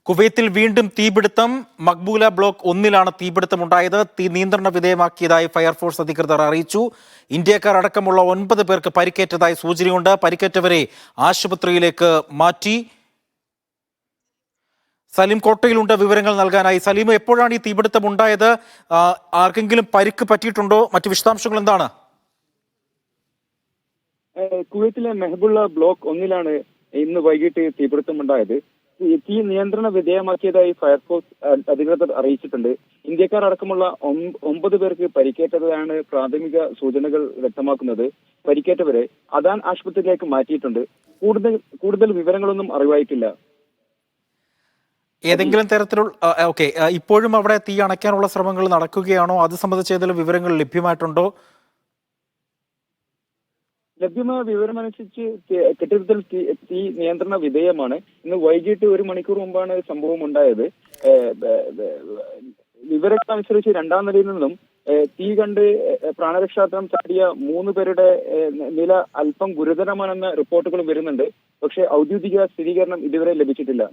കുവൈത്തിൽ വീണ്ടും തീപിടുത്തം. മക്ബൂല ബ്ലോക്ക് 1-ലാണ് തീപിടുത്തമുണ്ടായത്. തീ നിയന്ത്രണ വിധേയമാക്കിയതായി ഫയർഫോഴ്സ് അധികൃതർ അറിയിച്ചു. ഇന്ത്യക്കാർ അടക്കമുള്ള 9 പേർക്ക് പരിക്കേറ്റതായി സൂചനയുണ്ട്. പരിക്കേറ്റവരെ ആശുപത്രിയിലേക്ക് മാറ്റി. സലീം കോട്ടയിലുണ്ട് വിവരങ്ങൾ നൽകാനായി. സലീം, എപ്പോഴാണ് ഈ തീപിടുത്തം ഉണ്ടായത്? ആർക്കെങ്കിലും പരിക്ക് പറ്റിയിട്ടുണ്ടോ? മറ്റു വിശദാംശങ്ങൾ എന്താണ്? കുവൈത്തിലെ മെഹബുള്ള ബ്ലോക്ക് 1-ലാണ് ഇന്ന് വൈകിട്ട് തീപിടുത്തമുണ്ടായത്. തീ നിയന്ത്രണ വിധേയമാക്കിയതായി ഫയർഫോഴ്സ് അധികൃതർ അറിയിച്ചിട്ടുണ്ട്. ഇന്ത്യക്കാർ അടക്കമുള്ള 9 പേർക്ക് പരിക്കേറ്റതാണ് പ്രാഥമിക സൂചനകൾ വ്യക്തമാക്കുന്നത്. പരിക്കേറ്റവരെ അദാൻ ആശുപത്രിയിലേക്ക് മാറ്റിയിട്ടുണ്ട്. കൂടുതൽ വിവരങ്ങളൊന്നും അറിവായിട്ടില്ല. ഏതെങ്കിലും തരത്തിലുള്ള ഇപ്പോഴും അവിടെ തീ അണയ്ക്കാനുള്ള ശ്രമങ്ങൾ നടക്കുകയാണോ? അത് സംബന്ധിച്ച് ഏതെങ്കിലും വിവരങ്ങൾ ലഭ്യമായിട്ടുണ്ടോ? ലഭ്യമായ വിവരമനുസരിച്ച് കെട്ടിടത്തിൽ തീ നിയന്ത്രണ വിധേയമാണ്. ഇന്ന് വൈകിട്ട് 1 മണിക്കൂർ മുമ്പാണ് സംഭവം ഉണ്ടായത്. വിവരങ്ങൾ അനുസരിച്ച് 2-ാം നിലയിൽ നിന്നും തീ കണ്ട് പ്രാണരക്ഷാർത്ഥം ചാടിയ 3 പേരുടെ നില അല്പം ഗുരുതരമാണെന്ന റിപ്പോർട്ടുകളും വരുന്നുണ്ട്. പക്ഷേ ഔദ്യോഗിക സ്ഥിരീകരണം ഇതുവരെ ലഭിച്ചിട്ടില്ല.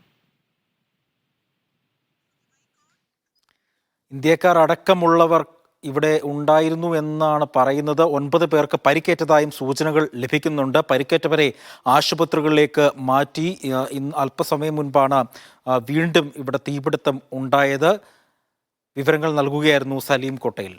ഇന്ത്യക്കാർ അടക്കമുള്ളവർ ഇവിടെ ഉണ്ടായിരുന്നു എന്നാണ് പറയുന്നത്. 9 പേർക്ക് പരിക്കേറ്റതായും സൂചനകൾ ലഭിക്കുന്നുണ്ട്. പരിക്കേറ്റവരെ ആശുപത്രികളിലേക്ക് മാറ്റി. അല്പസമയം മുൻപാണ് വീണ്ടും ഇവിടെ തീപിടുത്തം ഉണ്ടായത്. വിവരങ്ങൾ നൽകുകയായിരുന്നു സലീം കോട്ടയിൽ.